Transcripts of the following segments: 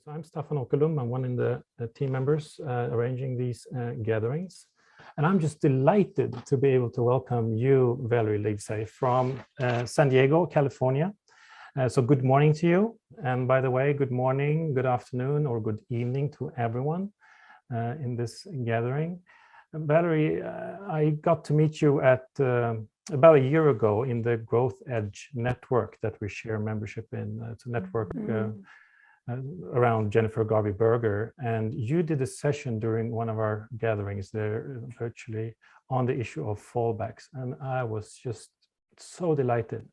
So I'm Staffan Åkerlund. I'm one of the team members arranging these gatherings. And I'm just delighted to be able to welcome you, Valerie Livesay, from San Diego, California. So good morning to you. And by the way, good morning, good afternoon, or good evening to everyone in this gathering. Valerie, I got to meet you at about a year ago in the Growth Edge network that we share membership in. It's a network around Jennifer Garvey Berger, and you did a session during one of our gatherings there virtually on the issue of fallbacks, and I was just so delighted.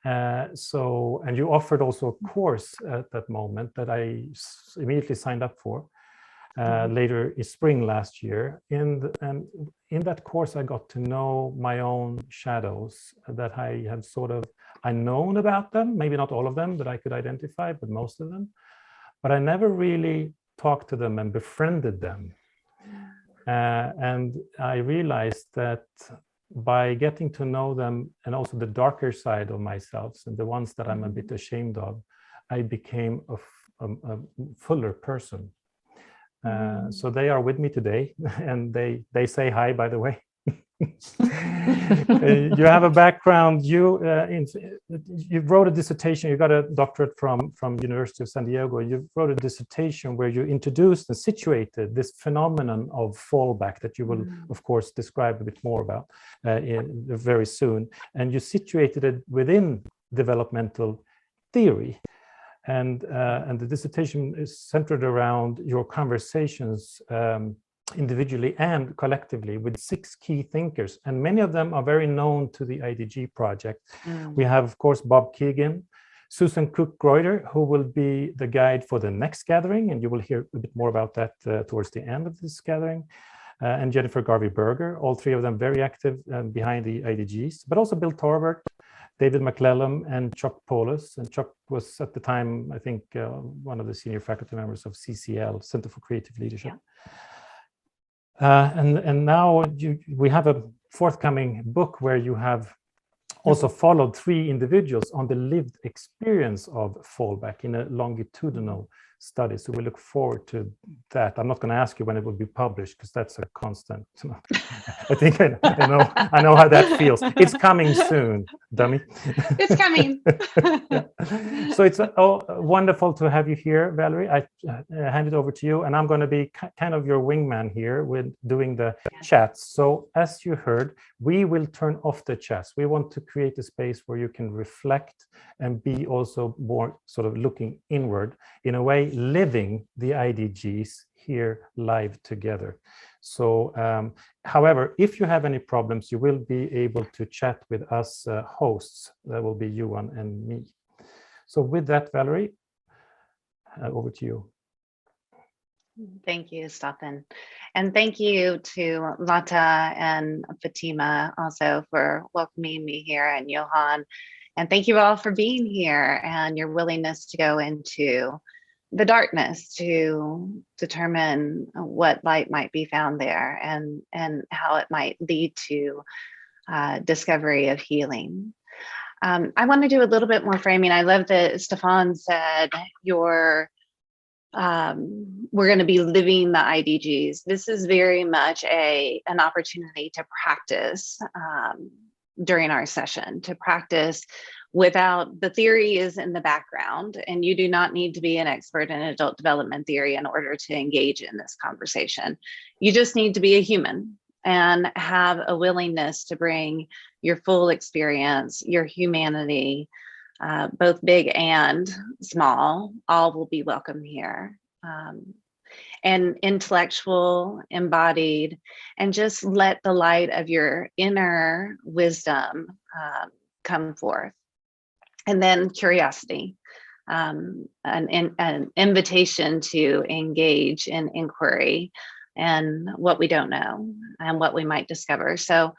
And you offered also a course at that moment that I immediately signed up for later in spring last year. And in that course, I got to know my own shadows that I had I known about them, maybe not all of them that I could identify, but most of them. But I never really talked to them and befriended them. And I realized that by getting to know them and also the darker side of myself and the ones that I'm a bit ashamed of, I became a fuller person. So they are with me today, and they say hi, by the way. You have a background. You wrote a dissertation. You got a doctorate from University of San Diego. You wrote a dissertation where you introduced and situated this phenomenon of fallback that you will, of course, describe a bit more about very soon. And you situated it within developmental theory. And the dissertation is centered around your conversations individually and collectively with 6 key thinkers. And many of them are very known to the IDG project. We have, of course, Bob Keegan, Susan Cook-Greuter, who will be the guide for the next gathering. And you will hear a bit more about that towards the end of this gathering. And Jennifer Garvey Berger, all 3 of them very active behind the IDGs, but also Bill Torbert, David McClellan, and Chuck Paulus. And Chuck was at the time, I think, one of the senior faculty members of CCL, Center for Creative Leadership. And now we have a forthcoming book where you have also followed 3 individuals on the lived experience of fallback in a longitudinal study. So we look forward to that. I'm not going to ask you when it will be published, because that's a constant. I think I know how that feels. It's coming soon, dummy. It's coming. So it's wonderful to have you here, Valerie. I hand it over to you, and I'm going to be kind of your wingman here with doing the chats. So as you heard, we will turn off the chats. We want to create a space where you can reflect and be also more sort of looking inward, in a way living the IDGs here live together. So however, if you have any problems, you will be able to chat with us hosts. That will be Johan and me. So with that, Valerie, over to you. Thank you, Staffan. And thank you to Lata and Fatima also for welcoming me here, and Johan. And thank you all for being here and your willingness to go into the darkness to determine what light might be found there and how it might lead to discovery of healing. I want to do a little bit more framing. I love that Staffan said we're going to be living the IDGs. This is very much an opportunity to practice during our session, to practice without, the theory is in the background, and you do not need to be an expert in adult development theory in order to engage in this conversation. You just need to be a human and have a willingness to bring your full experience, your humanity, both big and small, all will be welcome here. And intellectual, embodied, and just let the light of your inner wisdom come forth. And then curiosity, an invitation to engage in inquiry and what we don't know and what we might discover. So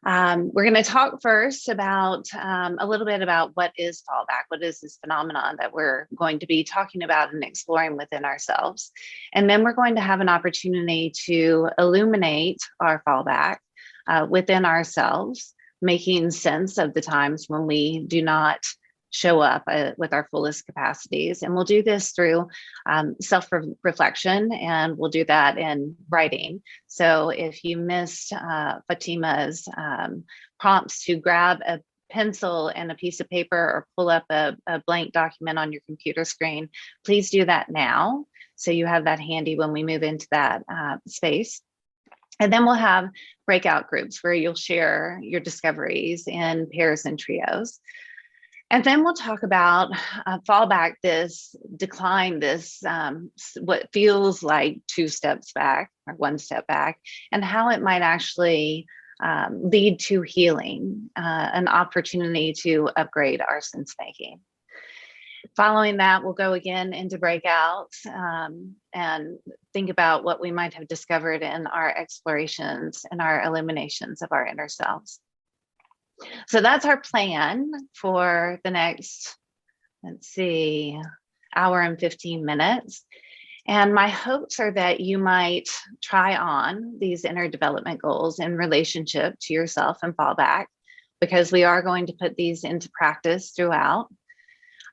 we're going to talk first about a little bit about what is fallback, what is this phenomenon that we're going to be talking about and exploring within ourselves. And then we're going to have an opportunity to illuminate our fallback within ourselves, making sense of the times when we do not show up with our fullest capacities. And we'll do this through self-reflection, and we'll do that in writing. So if you missed Fatima's prompts to grab a pencil and a piece of paper or pull up a blank document on your computer screen, please do that now, so you have that handy when we move into that space. And then we'll have breakout groups where you'll share your discoveries in pairs and trios. And then we'll talk about fallback, this decline, this what feels like 2 steps back or 1 step back, and how it might actually lead to healing, an opportunity to upgrade our sense making. Following that, we'll go again into breakouts and think about what we might have discovered in our explorations and our illuminations of our inner selves. So that's our plan for the next, let's see, hour and 15 minutes. And my hopes are that you might try on these inner development goals in relationship to yourself and fallback, because we are going to put these into practice throughout.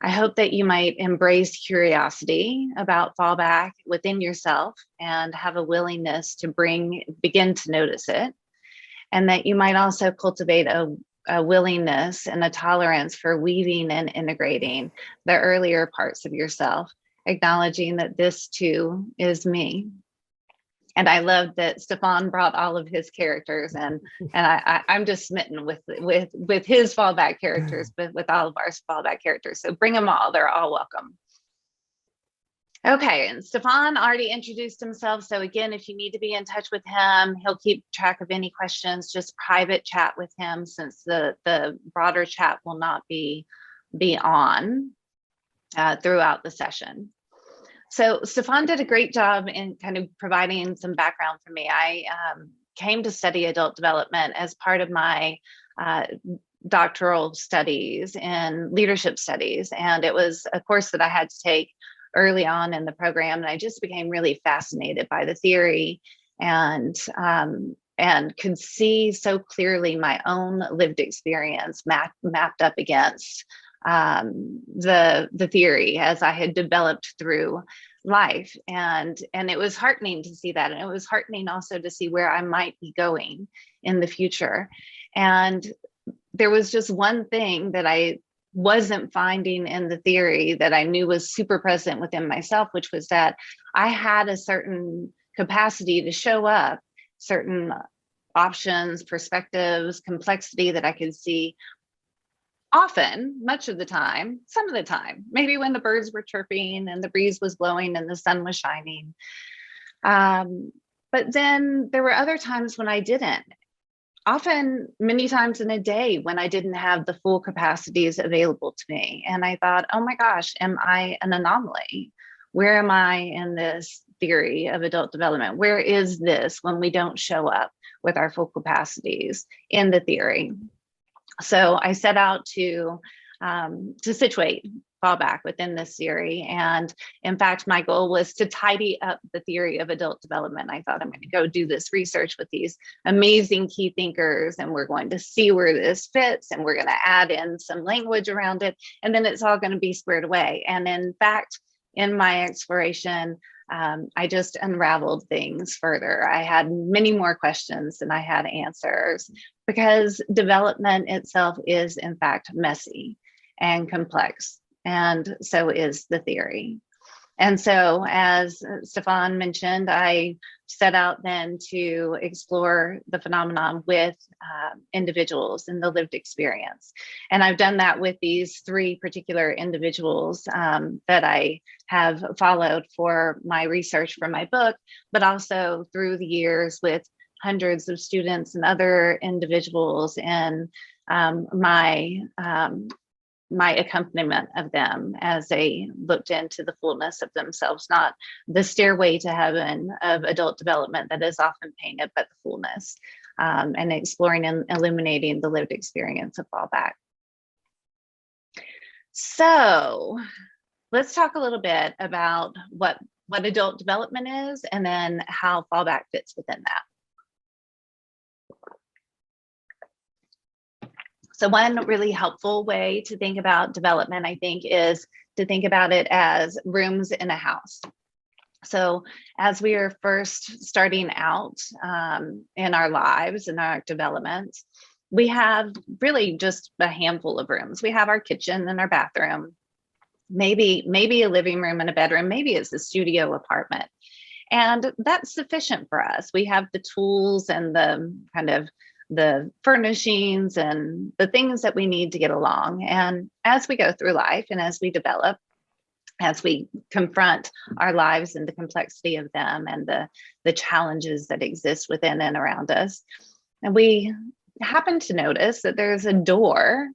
I hope that you might embrace curiosity about fallback within yourself and have a willingness to begin to notice it. And that you might also cultivate a willingness and a tolerance for weaving and integrating the earlier parts of yourself, acknowledging that this too is me. And I love that Stefan brought all of his characters, and I'm just smitten with his fallback characters, but with all of our fallback characters. So bring them all; they're all welcome. Okay, and Stefan already introduced himself. So again, if you need to be in touch with him, he'll keep track of any questions. Just private chat with him, since the broader chat will not be on throughout the session. So Stefan did a great job in kind of providing some background for me. I came to study adult development as part of my doctoral studies in leadership studies. And it was a course that I had to take early on in the program. And I just became really fascinated by the theory and could see so clearly my own lived experience mapped up against the theory as I had developed through life. And it was heartening to see that. And it was heartening also to see where I might be going in the future. And there was just one thing that I wasn't finding in the theory that I knew was super present within myself, which was that I had a certain capacity to show up, certain options, perspectives, complexity that I could see often, much of the time, some of the time, maybe when the birds were chirping and the breeze was blowing and the sun was shining. But then there were other times when I didn't. Often, many times in a day when I didn't have the full capacities available to me. And I thought, oh my gosh, am I an anomaly? Where am I in this theory of adult development? Where is this when we don't show up with our full capacities in the theory? So I set out to situate fallback within this theory. And in fact, my goal was to tidy up the theory of adult development. I thought, I'm going to go do this research with these amazing key thinkers, and we're going to see where this fits, and we're going to add in some language around it, and then it's all going to be squared away. And in fact, in my exploration, I just unraveled things further. I had many more questions than I had answers, because development itself is in fact messy and complex, and so is the theory. And so, as Stefan mentioned, I set out then to explore the phenomenon with individuals in the lived experience. And I've done that with these 3 particular individuals that I have followed for my research for my book, but also through the years with hundreds of students and other individuals in my accompaniment of them as they looked into the fullness of themselves, not the stairway to heaven of adult development that is often painted, but the fullness, and exploring and illuminating the lived experience of fallback. So let's talk a little bit about what adult development is, and then how fallback fits within that. So one really helpful way to think about development, I think, is to think about it as rooms in a house. So as we are first starting out in our lives and our development, we have really just a handful of rooms. We have our kitchen and our bathroom, maybe a living room and a bedroom, maybe it's a studio apartment. And that's sufficient for us. We have the tools and the kind of the furnishings and the things that we need to get along. And as we go through life and as we develop, as we confront our lives and the complexity of them and the challenges that exist within and around us, and we happen to notice that there's a door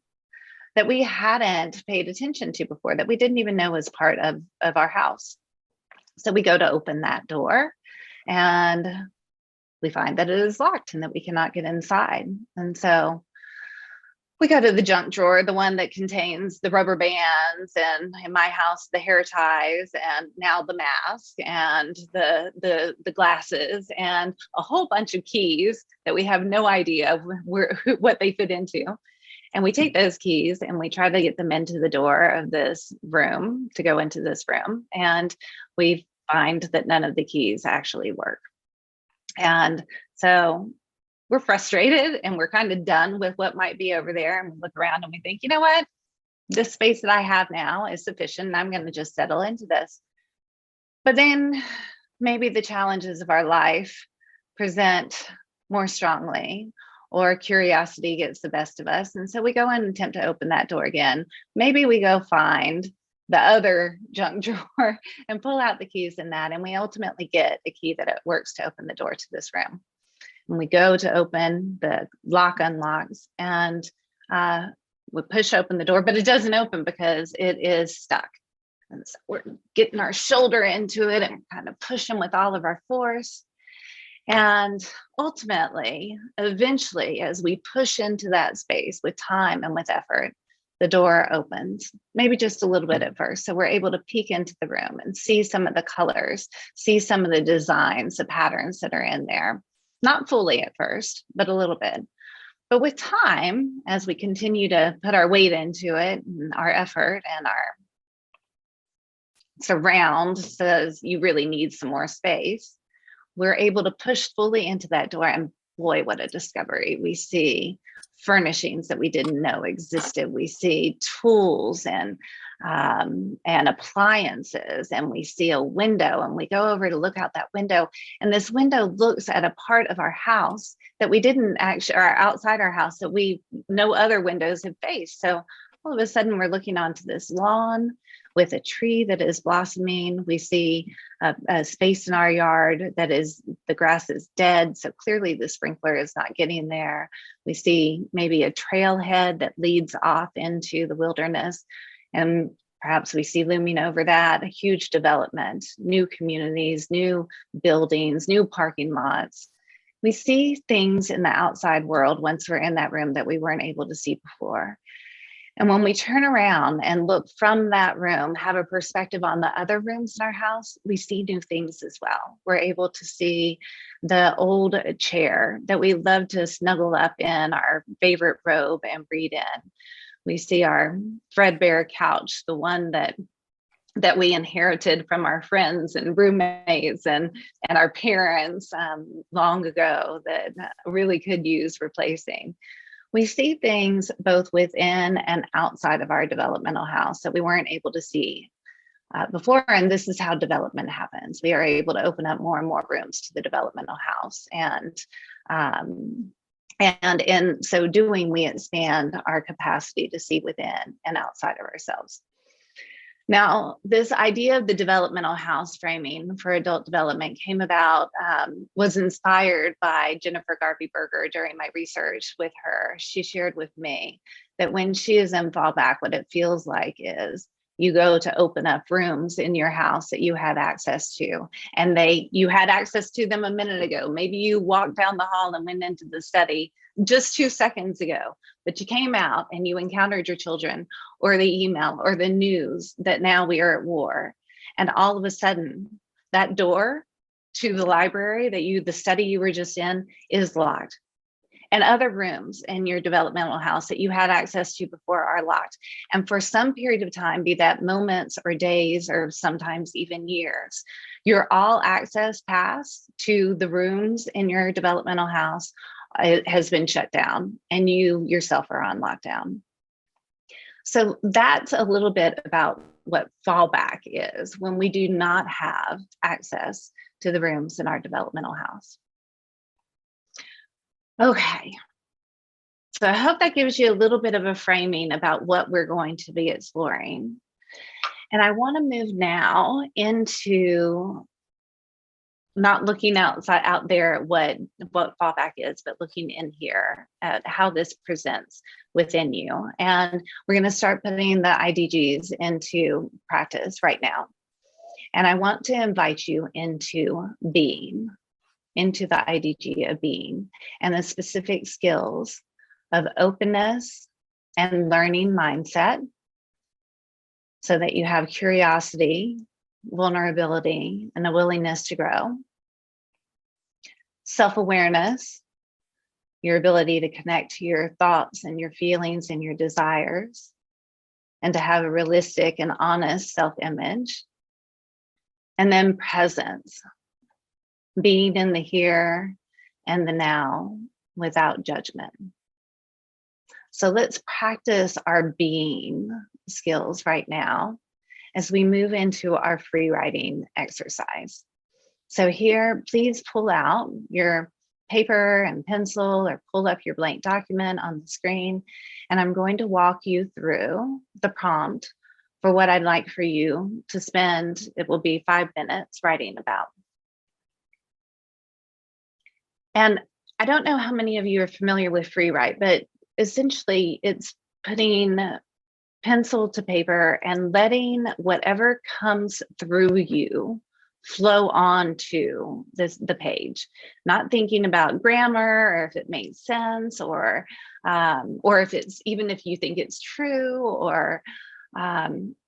that we hadn't paid attention to before, that we didn't even know was part of our house. So we go to open that door and we find that it is locked and that we cannot get inside. And so we go to the junk drawer, the one that contains the rubber bands, and in my house, the hair ties, and now the mask and the glasses, and a whole bunch of keys that we have no idea what they fit into. And we take those keys and we try to get them into the door of this room to go into this room. And we find that none of the keys actually work. And so we're frustrated and we're kind of done with what might be over there. And we look around and we think, you know what? This space that I have now is sufficient. And I'm going to just settle into this. But then maybe the challenges of our life present more strongly, or curiosity gets the best of us. And so we go and attempt to open that door again. Maybe we go find the other junk drawer and pull out the keys in that. And we ultimately get a key that it works to open the door to this room. And we go to open, the lock unlocks, and we push open the door, but it doesn't open because it is stuck. And so we're getting our shoulder into it and kind of pushing with all of our force. And ultimately, eventually, as we push into that space with time and with effort, the door opens, maybe just a little bit at first. So we're able to peek into the room and see some of the colors, see some of the designs, the patterns that are in there. Not fully at first, but a little bit. But with time, as we continue to put our weight into it, and our effort and our surround says you really need some more space, we're able to push fully into that door. And boy, what a discovery. We see furnishings that we didn't know existed. We see tools and appliances, and we see a window, and we go over to look out that window, and this window looks at a part of our house that we didn't actually, or outside our house, that no other windows have faced. So all of a sudden we're looking onto this lawn with a tree that is blossoming. We see a space in our yard that is, the grass is dead, so clearly the sprinkler is not getting there. We see maybe a trailhead that leads off into the wilderness, and perhaps we see looming over that a huge development, new communities, new buildings, new parking lots. We see things in the outside world once we're in that room that we weren't able to see before. And when we turn around and look from that room, have a perspective on the other rooms in our house, we see new things as well. We're able to see the old chair that we love to snuggle up in our favorite robe and read in. We see our threadbare couch, the one that we inherited from our friends and roommates and our parents long ago, that really could use replacing. We see things both within and outside of our developmental house that we weren't able to see before. And this is how development happens. We are able to open up more and more rooms to the developmental house. And in so doing, we expand our capacity to see within and outside of ourselves. Now, this idea of the developmental house framing for adult development came about, was inspired by Jennifer Garvey-Berger during my research with her. She shared with me that when she is in Fallback, what it feels like is you go to open up rooms in your house that you had access to, and you had access to them a minute ago. Maybe you walked down the hall and went into the study just 2 seconds ago, but you came out and you encountered your children or the email or the news that now we are at war. And all of a sudden that door to the library the study you were just in is locked. and other rooms in your developmental house that you had access to before are locked. And for some period of time, be that moments or days or sometimes even years, your all access pass to the rooms in your developmental house has been shut down, and you yourself are on lockdown. So that's a little bit about what fallback is when we do not have access to the rooms in our developmental house. Okay, so I hope that gives you a little bit of a framing about what we're going to be exploring. And I want to move now into not looking out there at what fallback is, but looking in here at how this presents within you. And we're going to start putting the IDGs into practice right now. And I want to invite you into being, into the IDG of being, and the specific skills of openness and learning mindset, so that you have curiosity, vulnerability, and a willingness to grow. Self-awareness, your ability to connect to your thoughts and your feelings and your desires, and to have a realistic and honest self-image. And then presence, being in the here and the now without judgment. So let's practice our being skills right now as we move into our free writing exercise. So here, please pull out your paper and pencil, or pull up your blank document on the screen. And I'm going to walk you through the prompt for what I'd like for you to spend, it will be 5 minutes, writing about. And I don't know how many of you are familiar with free write, but essentially it's putting pencil to paper and letting whatever comes through you flow onto the page, not thinking about grammar or if it makes sense, or if it's, even if you think it's true, or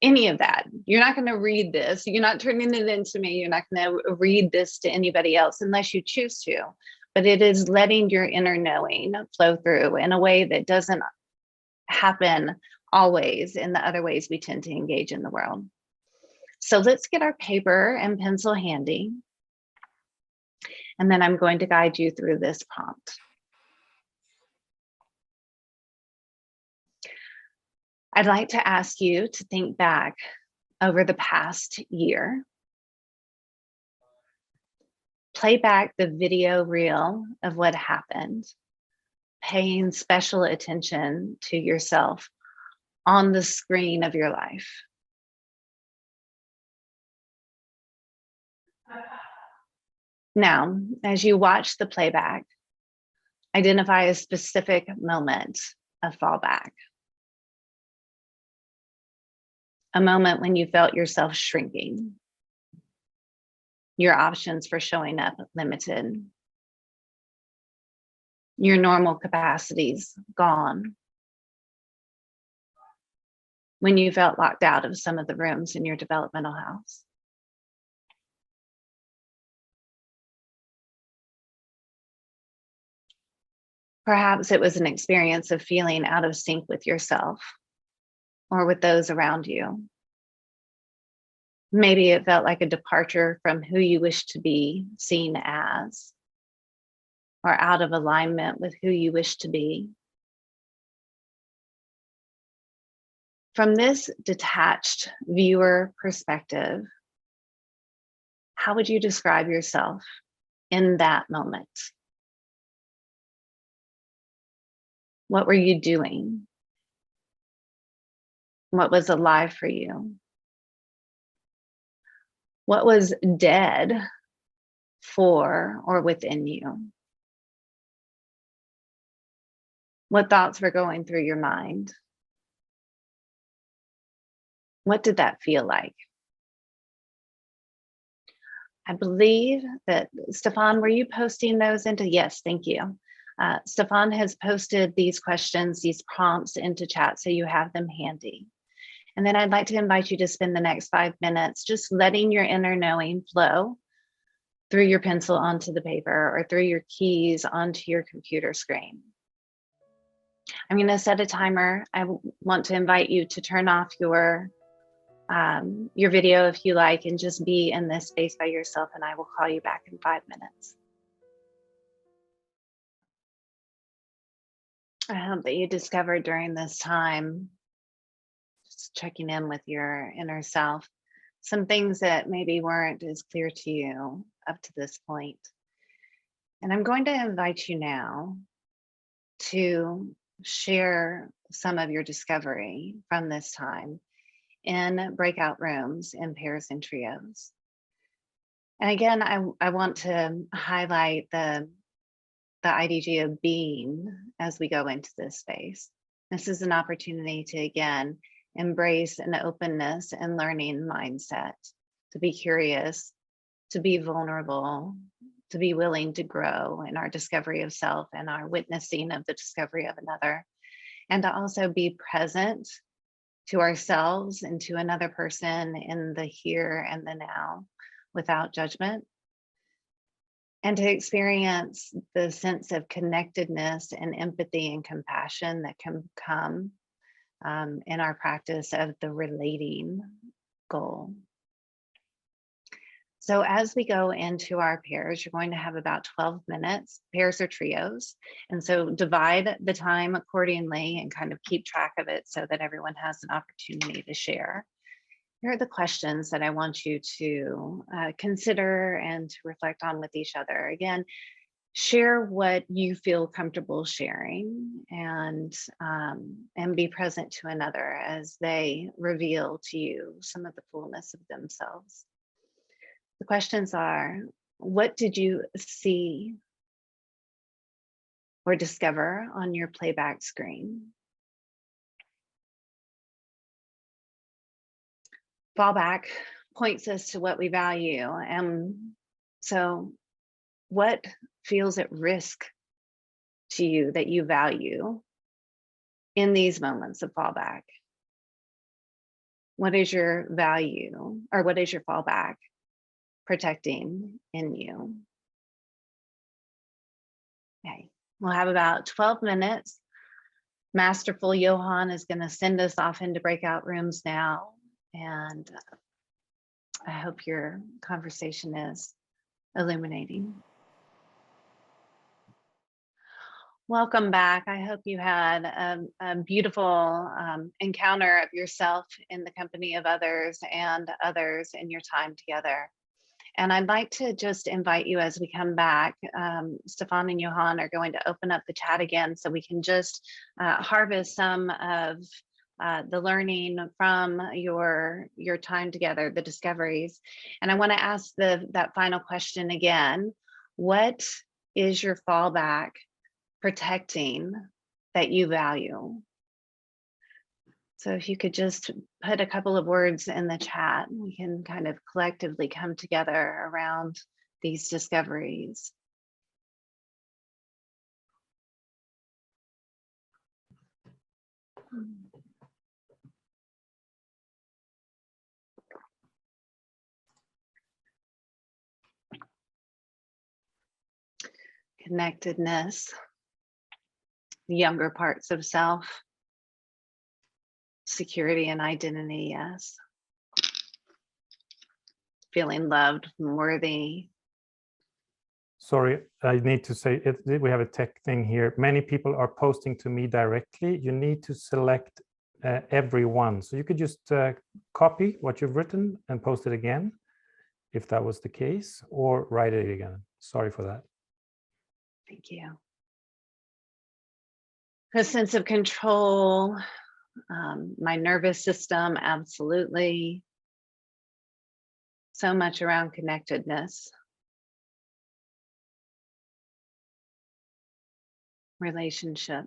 any of that. You're not going to read this. You're not turning it into me. You're not going to read this to anybody else unless you choose to. But it is letting your inner knowing flow through in a way that doesn't happen always in the other ways we tend to engage in the world. So let's get our paper and pencil handy. And then I'm going to guide you through this prompt. I'd like to ask you to think back over the past year. Play back the video reel of what happened, paying special attention to yourself on the screen of your life. Now, as you watch the playback, identify a specific moment of fallback. A moment when you felt yourself shrinking, your options for showing up limited, your normal capacities gone, when you felt locked out of some of the rooms in your developmental house. Perhaps it was an experience of feeling out of sync with yourself or with those around you. Maybe it felt like a departure from who you wish to be seen as, or out of alignment with who you wish to be. From this detached viewer perspective, how would you describe yourself in that moment? What were you doing? What was alive for you? What was dead for or within you? What thoughts were going through your mind? What did that feel like? I believe that, Stefan, were you posting those into? Yes, thank you. Stefan has posted these questions, these prompts into chat, so you have them handy. And then I'd like to invite you to spend the next 5 minutes just letting your inner knowing flow through your pencil onto the paper, or through your keys onto your computer screen. I'm going to set a timer. I want to invite you to turn off your video if you like, and just be in this space by yourself, and I will call you back in 5 minutes. I hope that you discovered during this time, just checking in with your inner self, some things that maybe weren't as clear to you up to this point. And I'm going to invite you now to share some of your discovery from this time in breakout rooms, in pairs and trios. And again, I want to highlight the IDG of being as we go into this space. This is an opportunity to, again, embrace an openness and learning mindset, to be curious, to be vulnerable, to be willing to grow in our discovery of self and our witnessing of the discovery of another, and to also be present to ourselves and to another person in the here and the now without judgment, and to experience the sense of connectedness and empathy and compassion that can come in our practice of the relating goal. So as we go into our pairs, you're going to have about 12 minutes, pairs or trios. And so divide the time accordingly and kind of keep track of it so that everyone has an opportunity to share. Here are the questions that I want you to consider and to reflect on with each other. Again, share what you feel comfortable sharing, and be present to another as they reveal to you some of the fullness of themselves. The questions are, what did you see or discover on your playback screen? Fallback points us to what we value. And so what feels at risk to you that you value in these moments of fallback? What is your value, or what is your fallback protecting in you? Okay, we'll have about 12 minutes. Masterful Johan is going to send us off into breakout rooms now. And I hope your conversation is illuminating. Welcome back. I hope you had a beautiful encounter of yourself in the company of others and others in your time together. And I'd like to just invite you as we come back, Stefan and Johan are going to open up the chat again so we can just harvest some of the learning from your time together, the discoveries. And I want to ask that final question again. What is your fallback protecting that you value? So if you could just put a couple of words in the chat, we can kind of collectively come together around these discoveries. Connectedness, the younger parts of self, security and identity, yes. Feeling loved and worthy. Sorry, I need to say it. We have a tech thing here. Many people are posting to me directly. You need to select everyone. So you could just copy what you've written and post it again, if that was the case, or write it again. Sorry for that. Thank you. A sense of control, my nervous system, absolutely. So much around connectedness. Relationship.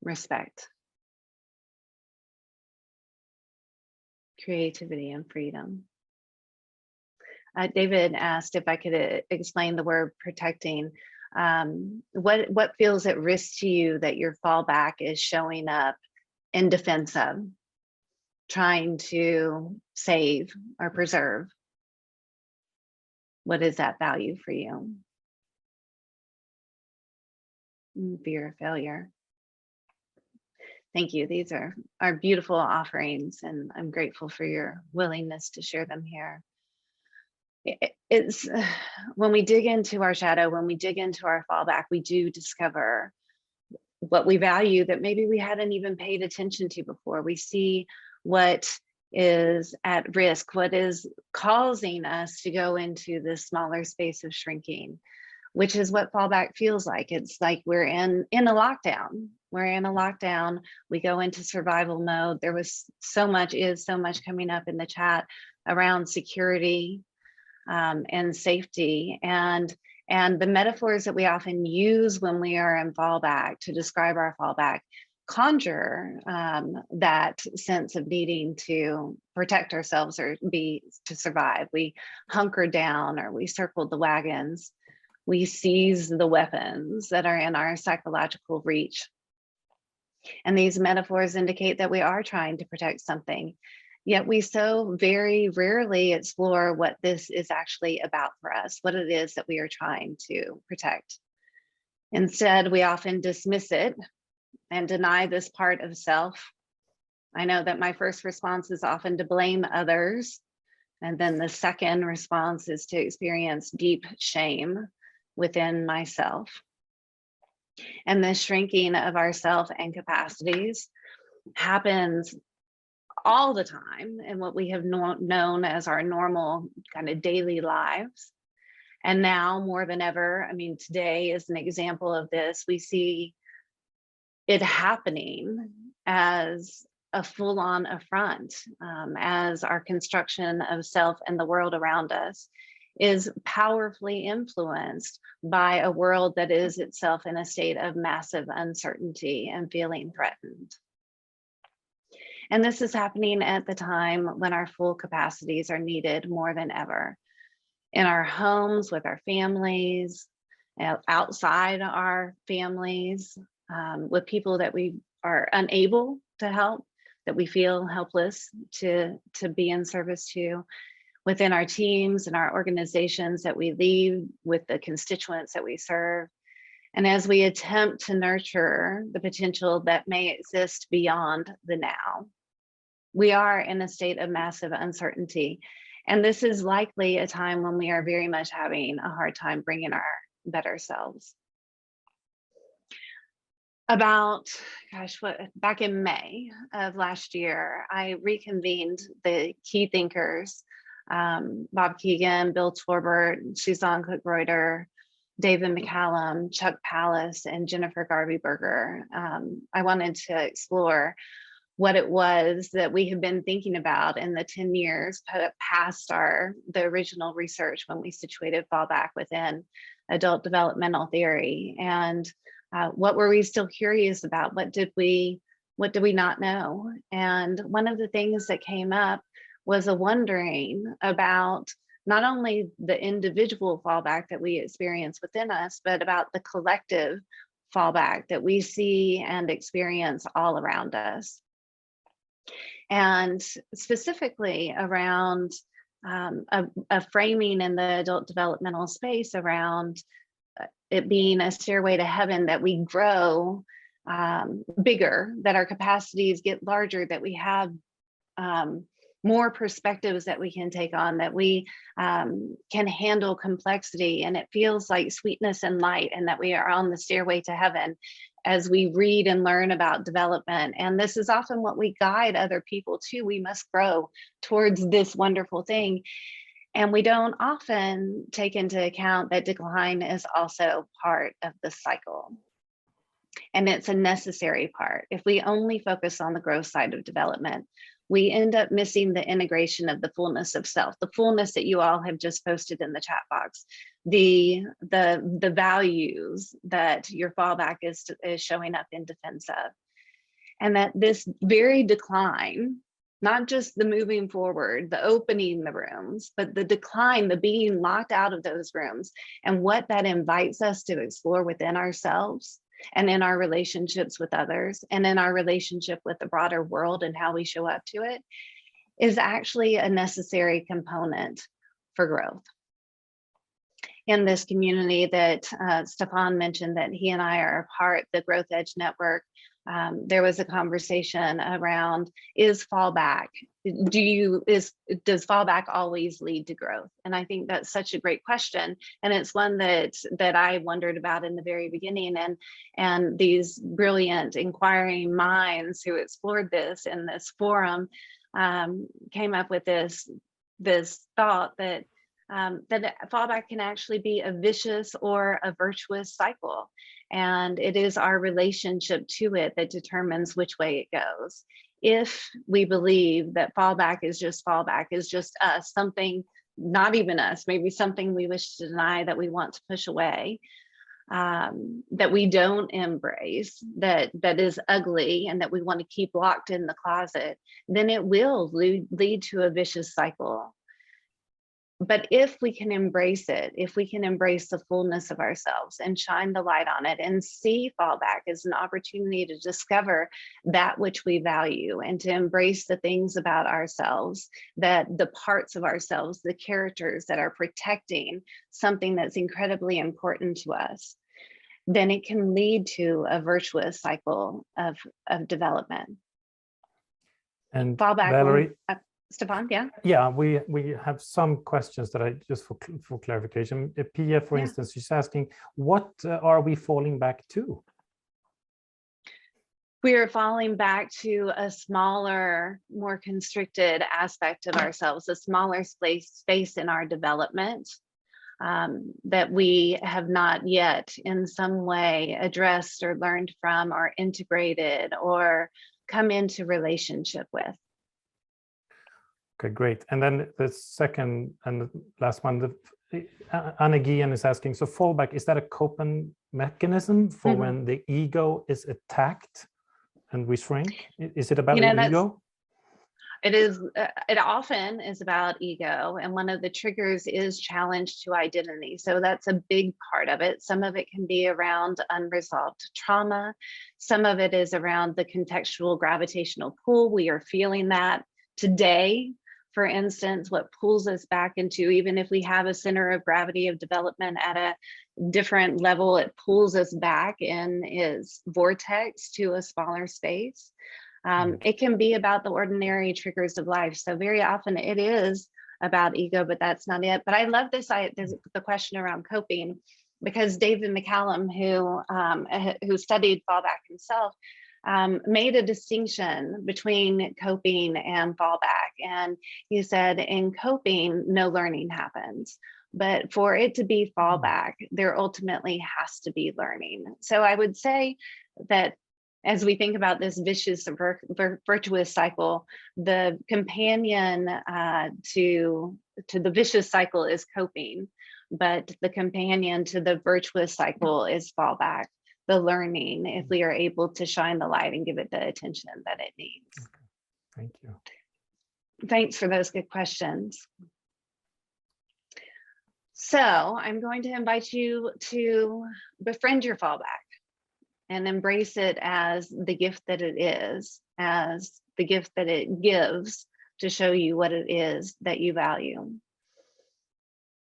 Respect. Creativity and freedom. David asked if I could explain the word protecting. What feels at risk to you that your fallback is showing up in defense of, trying to save or preserve? What is that value for you? fear of failure. Thank you. These are beautiful offerings, and I'm grateful for your willingness to share them here. It's when we dig into our shadow, when we dig into our fallback, we do discover what we value that maybe we hadn't even paid attention to before. We see what is at risk, what is causing us to go into this smaller space of shrinking, which is what fallback feels like. It's like we're in a lockdown. We're in a lockdown. We go into survival mode. There was so much coming up in the chat around security and safety, and the metaphors that we often use when we are in fallback to describe our fallback conjure that sense of needing to protect ourselves or to survive. We hunker down, or we circled the wagons. We seize the weapons that are in our psychological reach. And these metaphors indicate that we are trying to protect something. Yet we so very rarely explore what this is actually about for us, what it is that we are trying to protect. Instead, we often dismiss it and deny this part of self. I know that my first response is often to blame others. And then the second response is to experience deep shame within myself. And the shrinking of ourself and capacities happens all the time in what we have known as our normal kind of daily lives. And now more than ever, I mean, today is an example of this. We see it happening as a full-on affront, as our construction of self and the world around us is powerfully influenced by a world that is itself in a state of massive uncertainty and feeling threatened. And this is happening at the time when our full capacities are needed more than ever. In our homes, with our families, outside our families, with people that we are unable to help, that we feel helpless to be in service to, within our teams and our organizations that we lead, with the constituents that we serve. And as we attempt to nurture the potential that may exist beyond the now, we are in a state of massive uncertainty. And this is likely a time when we are very much having a hard time bringing our better selves. Back in May of last year, I reconvened the key thinkers, Bob Keegan, Bill Torbert, Suzanne Cook-Reuter, David McCallum, Chuck Pallas, and Jennifer Garvey-Berger. I wanted to explore what it was that we have been thinking about in the 10 years past the original research when we situated fallback within adult developmental theory. And what were we still curious about? What did we not know? And one of the things that came up was a wondering about not only the individual fallback that we experience within us, but about the collective fallback that we see and experience all around us. And specifically around a framing in the adult developmental space around it being a stairway to heaven, that we grow bigger, that our capacities get larger, that we have more perspectives that we can take on, that we can handle complexity, and it feels like sweetness and light, and that we are on the stairway to heaven as we read and learn about development. And this is often what we guide other people to. We must grow towards this wonderful thing. And we don't often take into account that decline is also part of the cycle. And it's a necessary part. If we only focus on the growth side of development, we end up missing the integration of the fullness of self, the fullness that you all have just posted in the chat box, the values that your fallback is showing up in defense of. And that this very decline, not just the moving forward, the opening the rooms, but the decline, the being locked out of those rooms, and what that invites us to explore within ourselves and in our relationships with others and in our relationship with the broader world and how we show up to it, is actually a necessary component for growth. in this community that Stefan mentioned that he and I are a part, the Growth Edge Network. There was a conversation around, is fallback, does fallback always lead to growth? And I think that's such a great question. And it's one that I wondered about in the very beginning, and these brilliant inquiring minds who explored this in this forum came up with this thought that fallback can actually be a vicious or a virtuous cycle. And it is our relationship to it that determines which way it goes. If we believe that fallback is just us, something, not even us, maybe something we wish to deny, that we want to push away, that we don't embrace, that is ugly, and that we want to keep locked in the closet, then it will lead to a vicious cycle. But if we can embrace it, if we can embrace the fullness of ourselves and shine the light on it and see fallback as an opportunity to discover that which we value and to embrace the things about ourselves, that the parts of ourselves, the characters that are protecting something that's incredibly important to us, then it can lead to a virtuous cycle of development. And fallback, Valerie, Stefan, yeah? Yeah, we have some questions that I just for clarification. Pia, for instance, she's asking, what are we falling back to? We are falling back to a smaller, more constricted aspect of ourselves, a smaller space in our development that we have not yet in some way addressed or learned from or integrated or come into relationship with. Okay, great. And then the second and the last one, Anna Gian is asking, so fallback, is that a coping mechanism for when the ego is attacked and we shrink? Is it about the ego? It is. It often is about ego, and one of the triggers is challenge to identity. So that's a big part of it. Some of it can be around unresolved trauma. Some of it is around the contextual gravitational pull. We are feeling that today. For instance, what pulls us back into, even if we have a center of gravity of development at a different level, it pulls us back in its vortex to a smaller space. It can be about the ordinary triggers of life. So very often it is about ego, but that's not it. But I love this, the question around coping, because David McCallum, who studied fallback himself, made a distinction between coping and fallback. And he said, in coping, no learning happens. But for it to be fallback, there ultimately has to be learning. So I would say that as we think about this vicious virtuous cycle, the companion to the vicious cycle is coping, but the companion to the virtuous cycle is fallback. The learning, if we are able to shine the light and give it the attention that it needs. Okay. Thank you. Thanks for those good questions. So I'm going to invite you to befriend your fallback and embrace it as the gift that it is, as the gift that it gives to show you what it is that you value.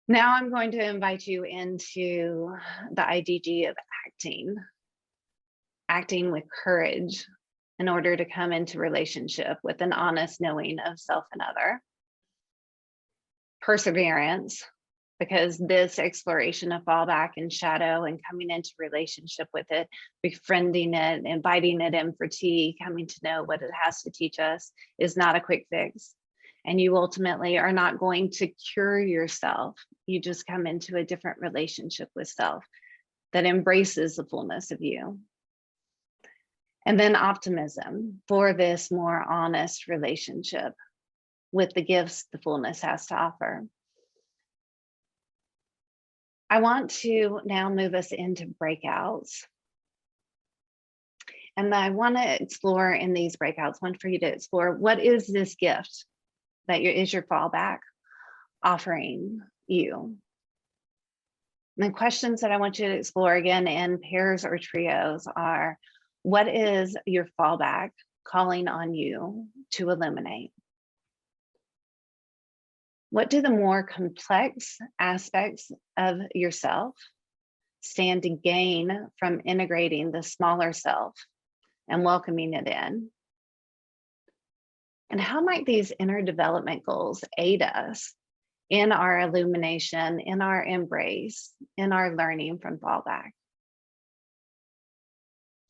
Now I'm going to invite you into the IDG of acting with courage in order to come into relationship with an honest knowing of self and other. Perseverance, because this exploration of fallback and shadow and coming into relationship with it, befriending it, inviting it in for tea, coming to know what it has to teach us is not a quick fix. And you ultimately are not going to cure yourself. You just come into a different relationship with self that embraces the fullness of you. And then optimism for this more honest relationship with the gifts the fullness has to offer. I want to now move us into breakouts. And I want to explore in these breakouts, one for you to explore, what is this gift that is your fallback offering you? And the questions that I want you to explore again in pairs or trios are, what is your fallback calling on you to illuminate? What do the more complex aspects of yourself stand to gain from integrating the smaller self and welcoming it in? And how might these inner development goals aid us in our illumination, in our embrace, in our learning from Fallback?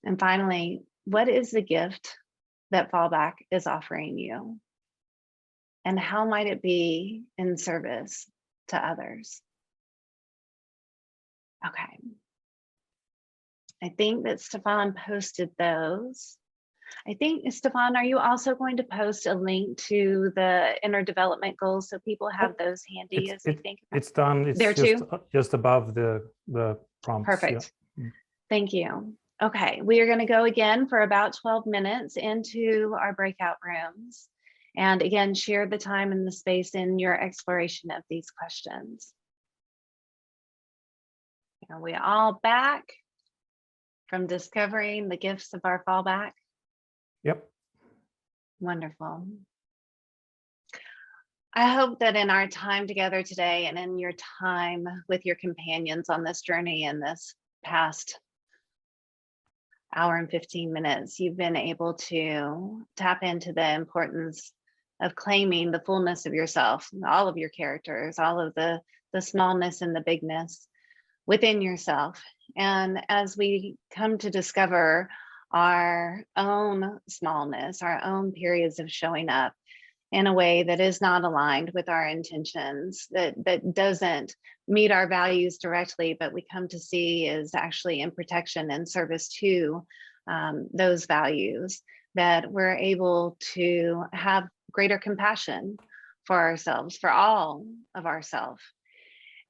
And finally, what is the gift that Fallback is offering you? And how might it be in service to others? Okay. I think that Stefan posted those. I think, Stefan, are you also going to post a link to the inner development goals so people have those handy as they think about it? It's done. It's there too? Just above the prompts. Perfect. Yeah. Thank you. Okay, we are going to go again for about 12 minutes into our breakout rooms. And again, share the time and the space in your exploration of these questions. Are we all back from discovering the gifts of our Fallback? Yep. Wonderful. I hope that in our time together today and in your time with your companions on this journey in this past hour and 15 minutes, you've been able to tap into the importance of claiming the fullness of yourself, all of your characters, all of the smallness and the bigness within yourself. And as we come to discover our own smallness, our own periods of showing up in a way that is not aligned with our intentions, that doesn't meet our values directly, but we come to see is actually in protection and service to those values, that we're able to have greater compassion for ourselves, for all of ourselves.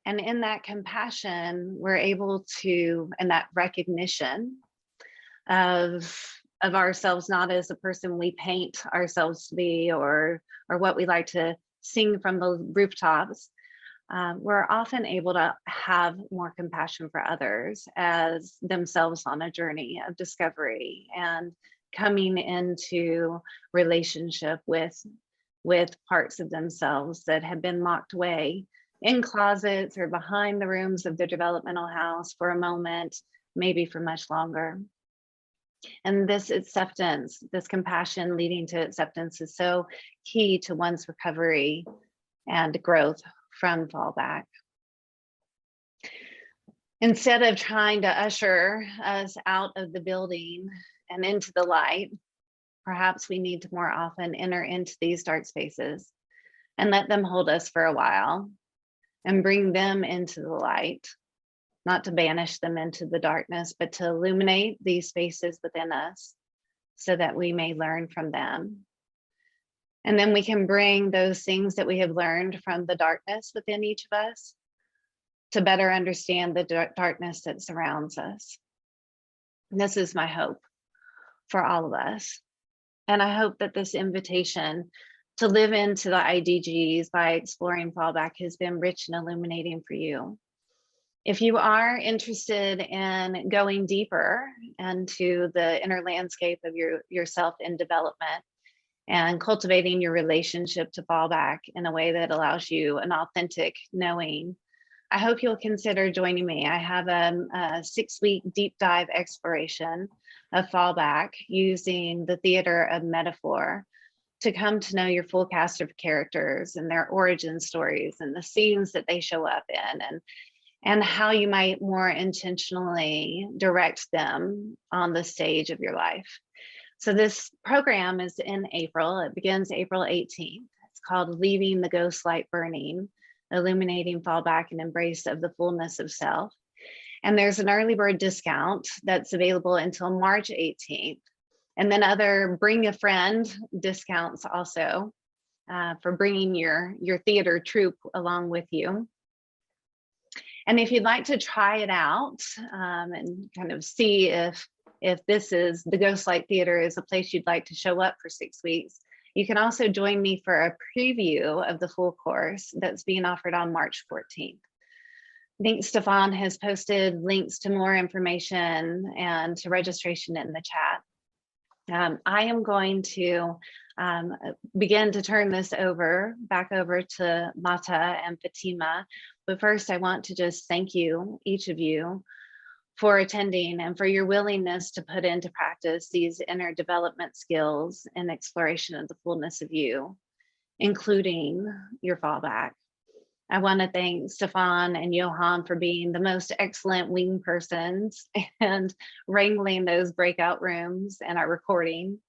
And in that compassion, we're able to, and that recognition of ourselves, not as a person we paint ourselves to be, or what we like to sing from the rooftops, we're often able to have more compassion for others as themselves on a journey of discovery and coming into relationship with parts of themselves that have been locked away in closets or behind the rooms of their developmental house for a moment, maybe for much longer. And this acceptance, this compassion leading to acceptance, is so key to one's recovery and growth from Fallback. Instead of trying to usher us out of the building and into the light, perhaps we need to more often enter into these dark spaces and let them hold us for a while and bring them into the light. Not to banish them into the darkness, but to illuminate these spaces within us so that we may learn from them. And then we can bring those things that we have learned from the darkness within each of us to better understand the darkness that surrounds us. And this is my hope for all of us. And I hope that this invitation to live into the IDGs by exploring Fallback has been rich and illuminating for you. If you are interested in going deeper into the inner landscape of yourself in development and cultivating your relationship to Fallback in a way that allows you an authentic knowing, I hope you'll consider joining me. I have a 6-week deep dive exploration of Fallback using the theater of metaphor to come to know your full cast of characters and their origin stories and the scenes that they show up in, and how you might more intentionally direct them on the stage of your life. So this program is in April. It begins April 18th. It's called Leaving the Ghost Light Burning, Illuminating Fallback and Embrace of the Fullness of Self. And there's an early bird discount that's available until March 18th. And then other bring a friend discounts also for bringing your theater troupe along with you. And if you'd like to try it out and kind of see if this is the Ghost Light Theater is a place you'd like to show up for 6 weeks, you can also join me for a preview of the full course that's being offered on March 14th. I think Stefan has posted links to more information and to registration in the chat. I am going to begin to turn this back over to Mata and Fatima. But first, I want to just thank you, each of you, for attending and for your willingness to put into practice these inner development skills and exploration of the fullness of you, including your fallback. I want to thank Stefan and Johan for being the most excellent wing persons and wrangling those breakout rooms and our recording.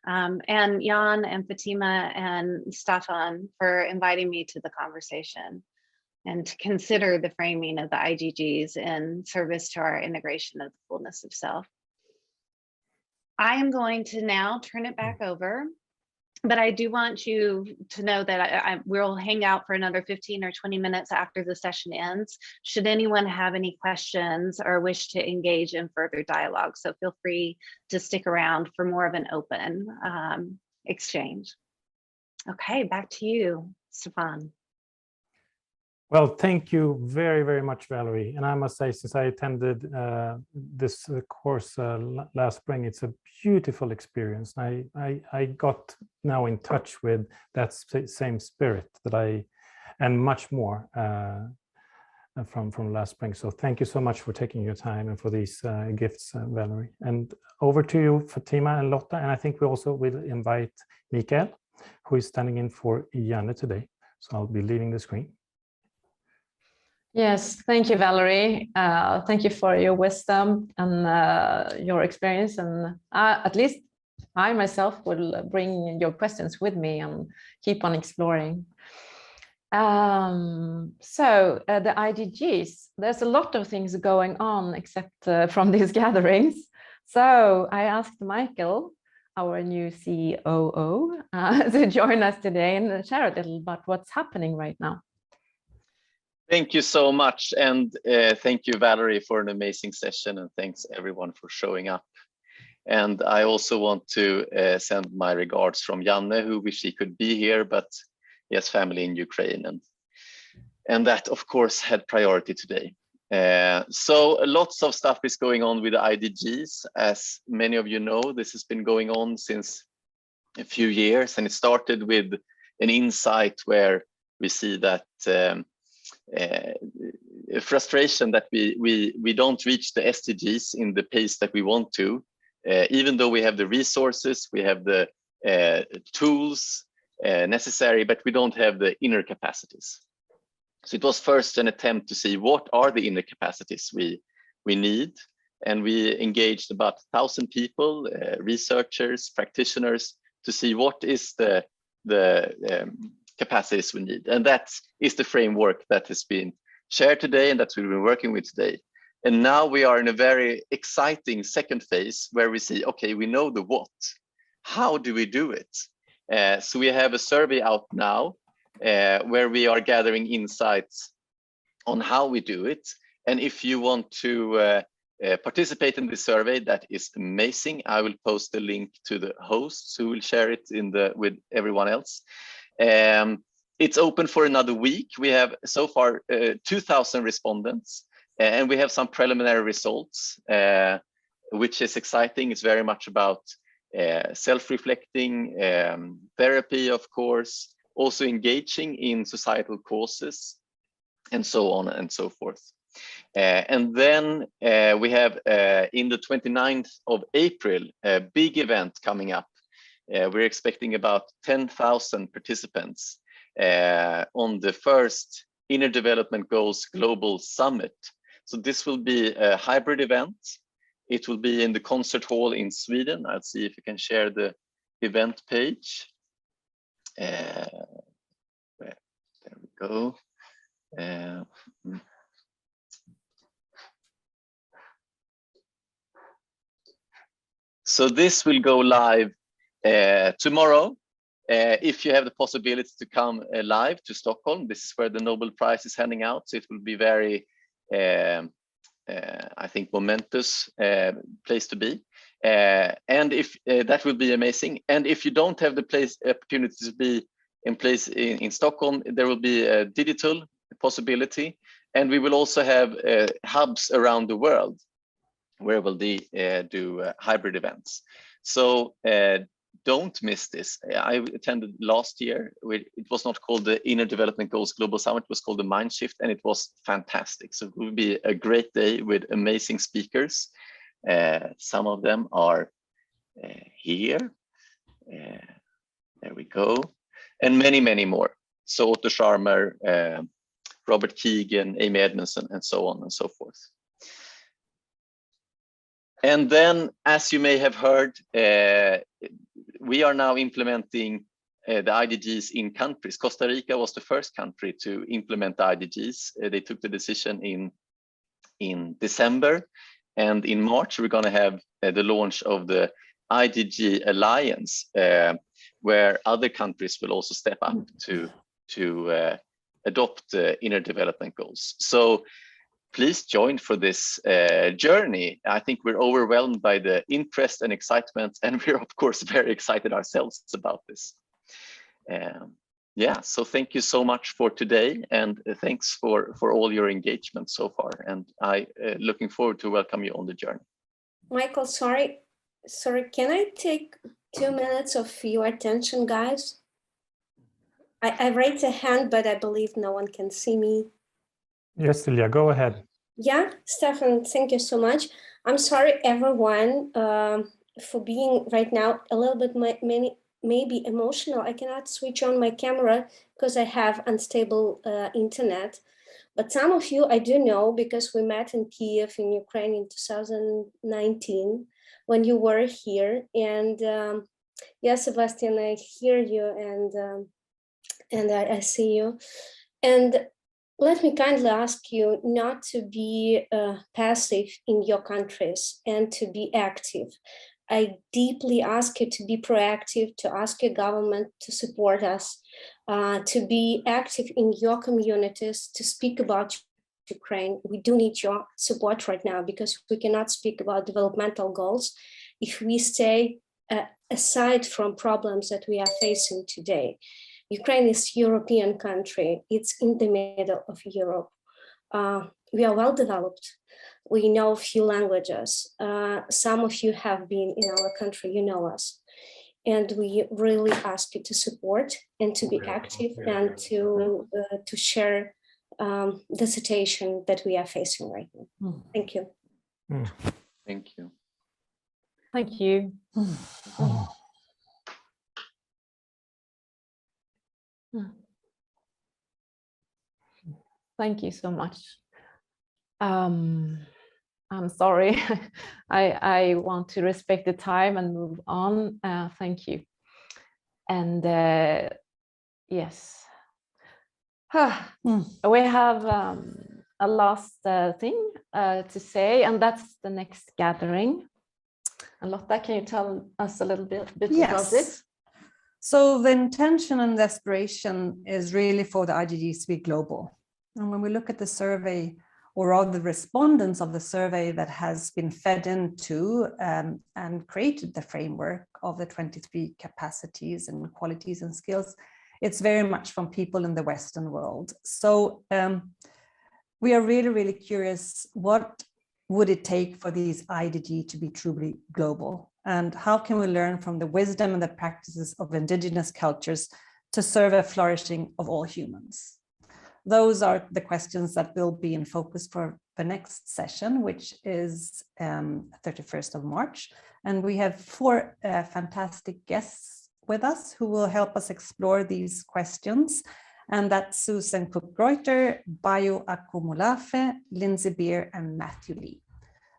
And Jan and Fatima and Stefan for inviting me to the conversation and to consider the framing of the IDGs in service to our integration of the fullness of self. I am going to now turn it back over, but I do want you to know that we'll hang out for another 15 or 20 minutes after the session ends, should anyone have any questions or wish to engage in further dialogue. So feel free to stick around for more of an open exchange. Okay, back to you, Stefan. Well, thank you very, very much, Valerie. And I must say, since I attended this course last spring, it's a beautiful experience. I got now in touch with that same spirit and much more from last spring. So thank you so much for taking your time and for these gifts, Valerie. And over to you, Fatima and Lotta. And I think we also will invite Mikael, who is standing in for Janne today. So I'll be leaving the screen. Yes, thank you, Valerie. Thank you for your wisdom and your experience. And at least I myself will bring your questions with me and keep on exploring. So the IDGs, there's a lot of things going on except from these gatherings. So I asked Michael, our new COO, to join us today and share a little about what's happening right now. Thank you so much. And thank you, Valerie, for an amazing session. And thanks everyone for showing up. And I also want to send my regards from Janne, who wish he could be here, but he has family in Ukraine. And that, of course, had priority today. So lots of stuff is going on with the IDGs. As many of you know, this has been going on since a few years. And it started with an insight where we see that frustration that we don't reach the SDGs in the pace that we want to, even though we have the resources, we have the tools necessary, but we don't have the inner capacities. So it was first an attempt to see what are the inner capacities we need, and we engaged about 1,000 people, researchers, practitioners, to see what is the capacities we need. And that is the framework that has been shared today and that we've been working with today. And now we are in a very exciting second phase where we see, okay, we know the what. How do we do it? So we have a survey out now where we are gathering insights on how we do it. And if you want to participate in this survey, that is amazing. I will post the link to the hosts who will share it with everyone else. It's open for another week. We have so far 2,000 respondents, and we have some preliminary results, which is exciting. It's very much about self-reflecting, therapy, of course, also engaging in societal causes, and so on and so forth. And then we have in the 29th of April, a big event coming up. We're expecting about 10,000 participants on the first Inner Development Goals Global Summit. So this will be a hybrid event. It will be in the concert hall in Sweden. I'll see if you can share the event page. There we go. So this will go live tomorrow. If you have the possibility to come live to Stockholm, this is where the Nobel Prize is handing out. So it will be very, I think, momentous place to be. And if that will be amazing. And if you don't have the opportunity to be in Stockholm, there will be a digital possibility. And we will also have hubs around the world where we'll do hybrid events. So don't miss this. I attended last year. It was not called the Inner Development Goals Global Summit, it was called the Mind Shift, and it was fantastic. So it will be a great day with amazing speakers. Some of them are here. There we go. And many, many more. So Otto Scharmer, Robert Keegan, Amy Edmondson, and so on and so forth. And then, as you may have heard, we are now implementing the IDGs in countries. Costa Rica was the first country to implement the IDGs. They took the decision in December. And in March, we're going to have the launch of the IDG Alliance, where other countries will also step up to adopt inner development goals. So please join for this journey. I think we're overwhelmed by the interest and excitement, and we're of course very excited ourselves about this. Yeah, so thank you so much for today, and thanks for all your engagement so far. And I looking forward to welcome you on the journey. Michael, sorry, can I take 2 minutes of your attention, guys? I raised a hand, but I believe no one can see me. Yes, Silja, go ahead. Yeah, Stefan, thank you so much. I'm sorry, everyone, for being right now a little bit maybe emotional. I cannot switch on my camera because I have unstable internet. But some of you I do know, because we met in Kiev in Ukraine in 2019 when you were here. And yeah, Sebastian, I hear you and I see you. And let me kindly ask you not to be passive in your countries and to be active. I deeply ask you to be proactive, to ask your government to support us, to be active in your communities, to speak about Ukraine. We do need your support right now, because we cannot speak about developmental goals if we stay aside from problems that we are facing today. Ukraine is a European country. It's in the middle of Europe. We are well developed. We know a few languages. Some of you have been in our country, you know us. And we really ask you to support and to be active and to share the situation that we are facing right now. Thank you. Thank you. Thank you. Thank you so much. I'm sorry. I want to respect the time and move on. Thank you. And yes, we have a last thing to say, and that's the next gathering. And Lotta, can you tell us a little bit about it? So the intention and the aspiration is really for the IDGs to be global. And when we look at the survey, or all the respondents of the survey that has been fed into and created the framework of the 23 capacities and qualities and skills, it's very much from people in the Western world. So we are really, really curious, what would it take for these IDG to be truly global? And how can we learn from the wisdom and the practices of indigenous cultures to serve a flourishing of all humans? Those are the questions that will be in focus for the next session, which is 31st of March. And we have 4 fantastic guests with us who will help us explore these questions. And that's Susan Cook-Reuter, Bayo Akumulafe, Lindsay Beer, and Matthew Lee.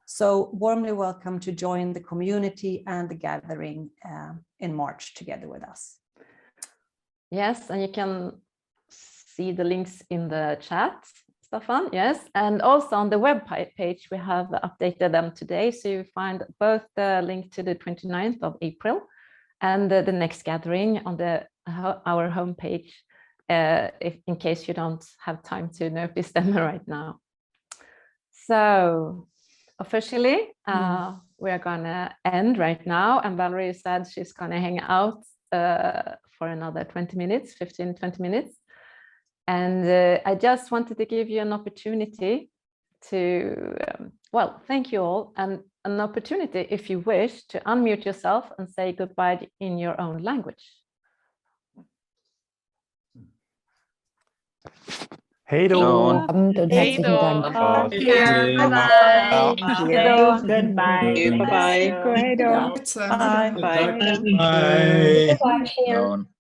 So warmly welcome to join the community and the gathering in March together with us. Yes, and you can see the links in the chat, Stefan. Yes, and also on the web page, we have updated them today. So you find both the link to the 29th of April and the next gathering on our homepage, in case you don't have time to notice them right now. So officially, we are gonna end right now. And Valerie said she's gonna hang out for another 20 minutes, 15, 20 minutes. And I just wanted to give you an opportunity to, well, thank you all. And an opportunity, if you wish, to unmute yourself and say goodbye in your own language. Hej då! Abend und herzlichen Dank. Goodbye. Bye. Bye. Bye.